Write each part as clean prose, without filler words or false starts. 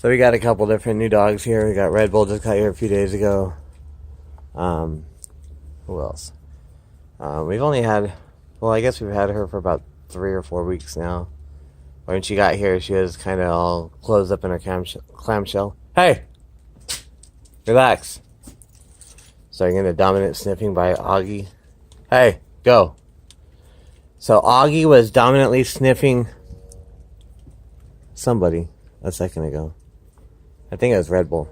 So we got a couple different new dogs here. We got Red Bull, just got here a few days ago. Who else? We've only had, well, I guess we've had her for about 3 or 4 weeks now. When she got here, she was kind of all closed up in her clamshell. Hey! Relax. Starting into dominant sniffing by Augie. Hey, go. So Augie was dominantly sniffing somebody a second ago. I think it was Red Bull.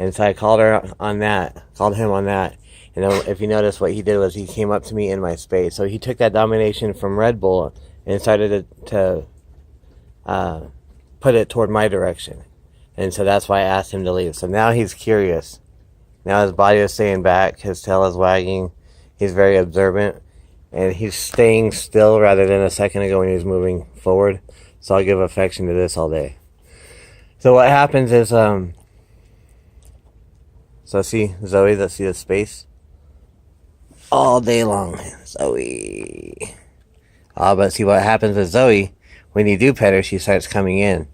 And so I called him on that. And then if you notice, what he did was he came up to me in my space. So he took that domination from Red Bull and started to put it toward my direction. And so that's why I asked him to leave. So now he's curious. Now his body is staying back. His tail is wagging. He's very observant. And he's staying still rather than a second ago when he was moving forward. So I'll give affection to this all day. So what happens is, so see Zoe, let's see the space. All day long, Zoe. But see what happens with Zoe, when you do pet her, she starts coming in.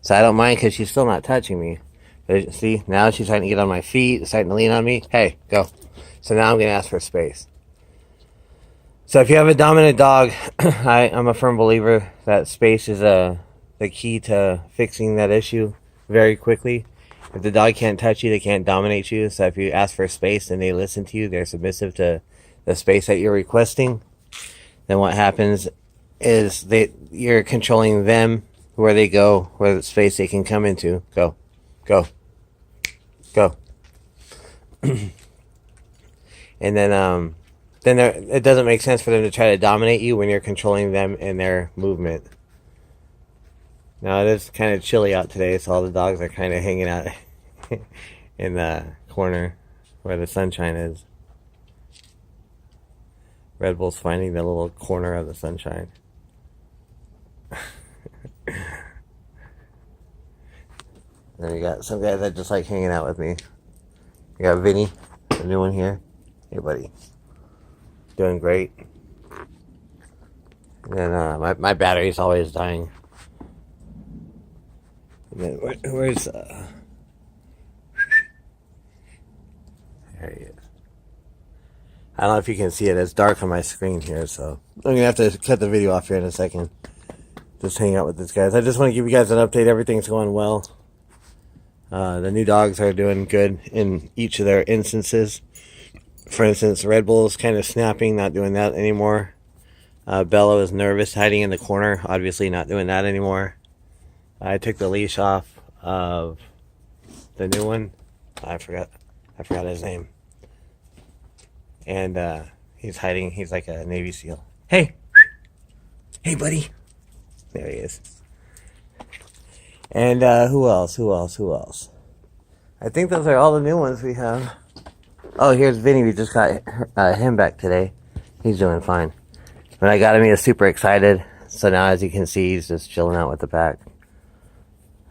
So I don't mind because she's still not touching me. But see, now she's starting to get on my feet, starting to lean on me. Hey, go. So now I'm going to ask for space. So if you have a dominant dog, I'm a firm believer that space is the key to fixing that issue very quickly. If the dog can't touch you, they can't dominate you. So if you ask for space and they listen to you, they're submissive to the space that you're requesting, then what happens is you're controlling them, where they go, where the space they can come into. Go. Go. Go. And then it doesn't make sense for them to try to dominate you when you're controlling them and their movement. Now, it is kind of chilly out today, so all the dogs are kind of hanging out in the corner where the sunshine is. Red Bull's finding the little corner of the sunshine. Then you got some guys that just like hanging out with me. You got Vinny, the new one here. Hey, buddy. Doing great. And then my battery's always dying. And then where's there he is. I don't know if you can see it. It's dark on my screen here, so I'm gonna have to cut the video off here in a second. Just hang out with these guys. I just want to give you guys an update. Everything's going well. The new dogs are doing good in each of their instances. For instance, Red Bull's kind of snapping, not doing that anymore. Bella is nervous, hiding in the corner, obviously not doing that anymore. I took the leash off of the new one. I forgot his name. And he's hiding. He's like a Navy SEAL. Hey! Hey, buddy! There he is. And who else? I think those are all the new ones we have. Oh, here's Vinny. We just got him back today. He's doing fine. When I got him, he was super excited. So now, as you can see, he's just chilling out with the pack.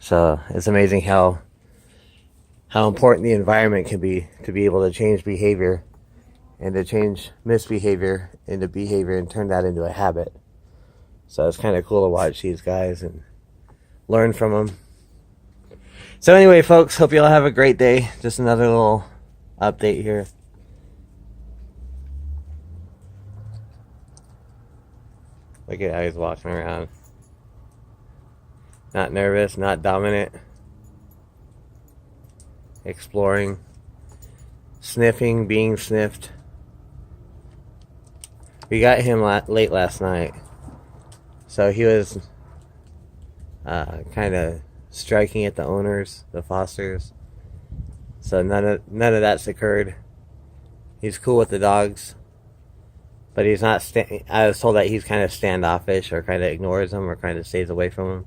So it's amazing how important the environment can be to be able to change behavior and to change misbehavior into behavior and turn that into a habit. So it's kind of cool to watch these guys and learn from them. So anyway, folks, hope you all have a great day. Just another little update here. Look at how he's walking around. Not nervous, not dominant. Exploring. Sniffing, being sniffed. We got him late last night. So he was kind of striking at the owners, the fosters. So none of that's occurred. He's cool with the dogs. But he's not, I was told that he's kind of standoffish or kind of ignores them or kind of stays away from them.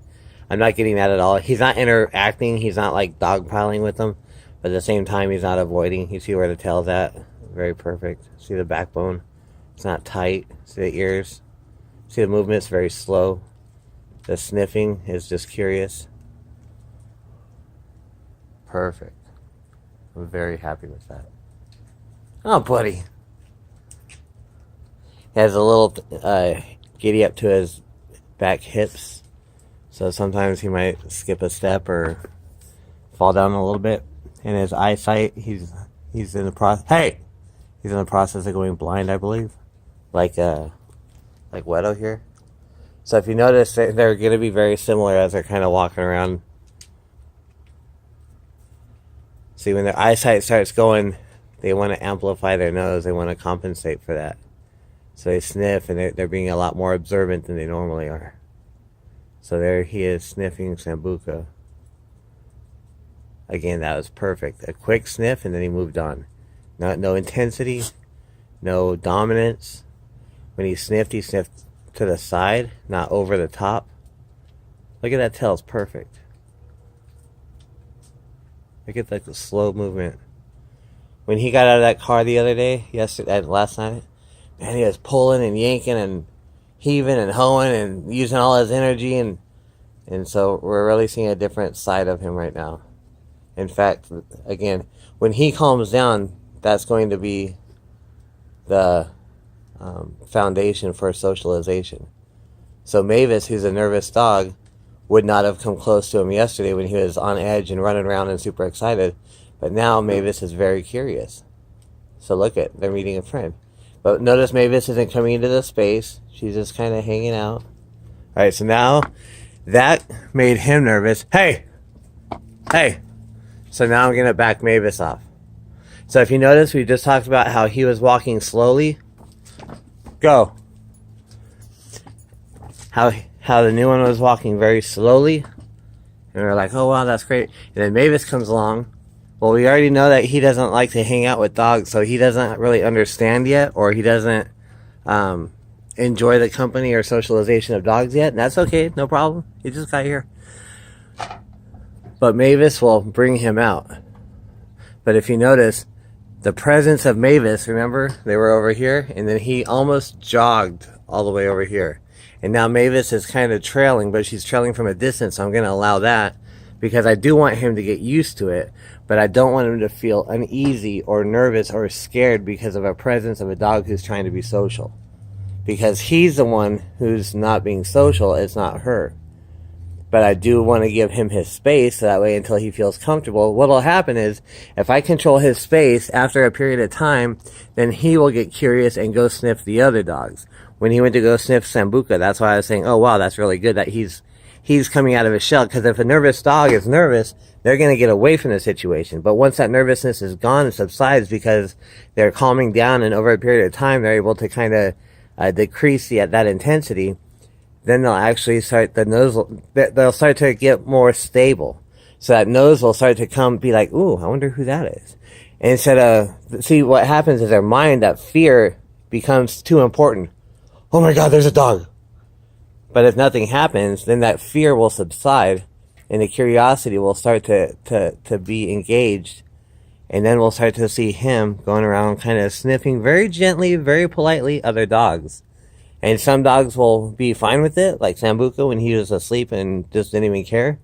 I'm not getting that at all. He's not interacting. He's not like dogpiling with them. But at the same time, he's not avoiding. You see where the tail's at? Very perfect. See the backbone? It's not tight. See the ears? See the movement's very slow. The sniffing is just curious. Perfect. I'm very happy with that. Oh, buddy. He has a little giddy up to his back hips. So sometimes he might skip a step or fall down a little bit. And his eyesight, he's in the process. Hey, he's in the process of going blind, I believe, like Wedo here. So if you notice, they're going to be very similar as they're kind of walking around. See, when their eyesight starts going, they want to amplify their nose. They want to compensate for that. So they sniff, and they're being a lot more observant than they normally are. So there he is sniffing Sambuca. Again, that was perfect. A quick sniff, and then he moved on. No intensity, no dominance. When he sniffed to the side, not over the top. Look at that tail, it's perfect. Look at the slow movement. When he got out of that car the other day, last night, man, he was pulling and yanking and heaving and hoeing and using all his energy, and so we're really seeing a different side of him right now. In fact, again, when he calms down, that's going to be the foundation for socialization. So Mavis, who's a nervous dog, would not have come close to him yesterday when he was on edge and running around and super excited. But now Mavis is very curious. So look at, they're meeting a friend. But notice Mavis isn't coming into the space. She's just kind of hanging out. All right, so now that made him nervous. Hey! Hey! So now I'm going to back Mavis off. So if you notice, we just talked about how he was walking slowly. Go. How the new one was walking very slowly. And we're like, oh wow, that's great. And then Mavis comes along. Well, we already know that he doesn't like to hang out with dogs, so he doesn't really understand yet, or he doesn't enjoy the company or socialization of dogs yet. And that's okay, no problem. He just got here. But Mavis will bring him out. But if you notice, the presence of Mavis, remember, they were over here, and then he almost jogged all the way over here. And now Mavis is kind of trailing, but she's trailing from a distance, so I'm going to allow that because I do want him to get used to it, but I don't want him to feel uneasy or nervous or scared because of a presence of a dog who's trying to be social. Because he's the one who's not being social, it's not her. But I do want to give him his space, so that way until he feels comfortable. What will happen is, if I control his space, after a period of time, then he will get curious and go sniff the other dogs. When he went to go sniff Sambuca, that's why I was saying, oh wow, that's really good that he's coming out of his shell. Because if a nervous dog is nervous, they're going to get away from the situation. But once that nervousness is gone and subsides because they're calming down, and over a period of time, they're able to kind of decrease that intensity, then they'll actually start, they'll start to get more stable. So that nose will start to be like, ooh, I wonder who that is. And instead of, see, what happens is their mind, that fear becomes too important. Oh my God, there's a dog. But if nothing happens, then that fear will subside and the curiosity will start to be engaged. And then we'll start to see him going around kind of sniffing very gently, very politely other dogs. And some dogs will be fine with it, like Sambuca when he was asleep and just didn't even care.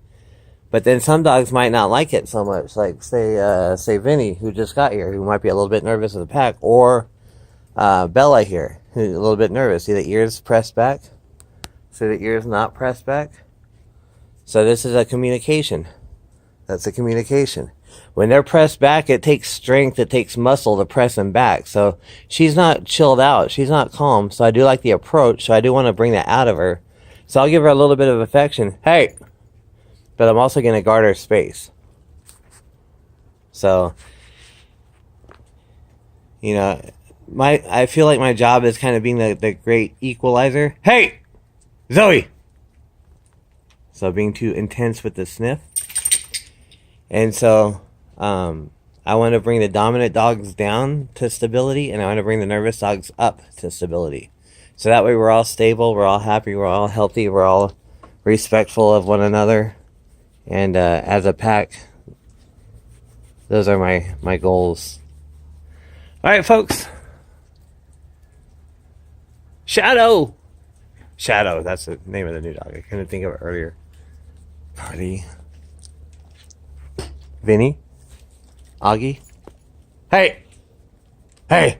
But then some dogs might not like it so much, like say Vinny, who just got here, who might be a little bit nervous of the pack, or Bella here, who's a little bit nervous. See the ears pressed back? See the ears not pressed back? So this is a communication. That's a communication. When they're pressed back, it takes strength, it takes muscle to press them back. So she's not chilled out. She's not calm. So I do like the approach. So I do want to bring that out of her. So I'll give her a little bit of affection. Hey! But I'm also going to guard her space. So, you know, I feel like my job is kind of being the great equalizer. Hey! Zoe! So being too intense with the sniff. And so, I want to bring the dominant dogs down to stability, and I want to bring the nervous dogs up to stability. So that way we're all stable, we're all happy, we're all healthy, we're all respectful of one another. And as a pack, those are my goals. All right, folks. Shadow, that's the name of the new dog. I couldn't think of it earlier. Party. Vinny? Augie? Hey! Hey!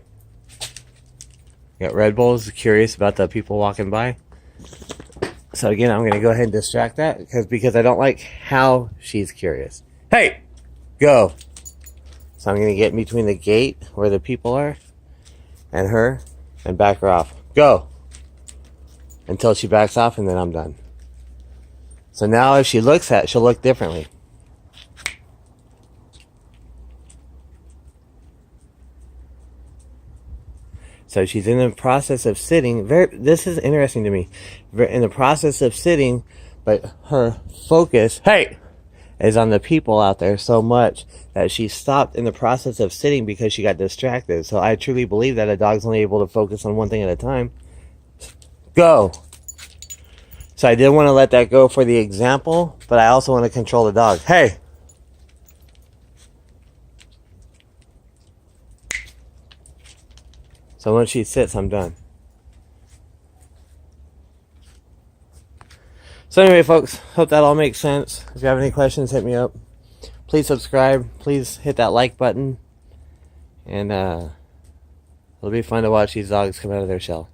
You got Red Bulls curious about the people walking by? So again, I'm going to go ahead and distract that because I don't like how she's curious. Hey, go. So I'm going to get in between the gate where the people are and her and back her off. Go. Until she backs off, and then I'm done. So now if she looks at it, she'll look differently. So she's in the process of sitting. This is interesting to me. In the process of sitting, but her focus, hey, is on the people out there so much that she stopped in the process of sitting because she got distracted. So I truly believe that a dog's only able to focus on one thing at a time. Go. So I did want to let that go for the example, but I also want to control the dog. Hey. So once she sits, I'm done. So anyway, folks, hope that all makes sense. If you have any questions, hit me up. Please subscribe. Please hit that like button. And it'll be fun to watch these dogs come out of their shell.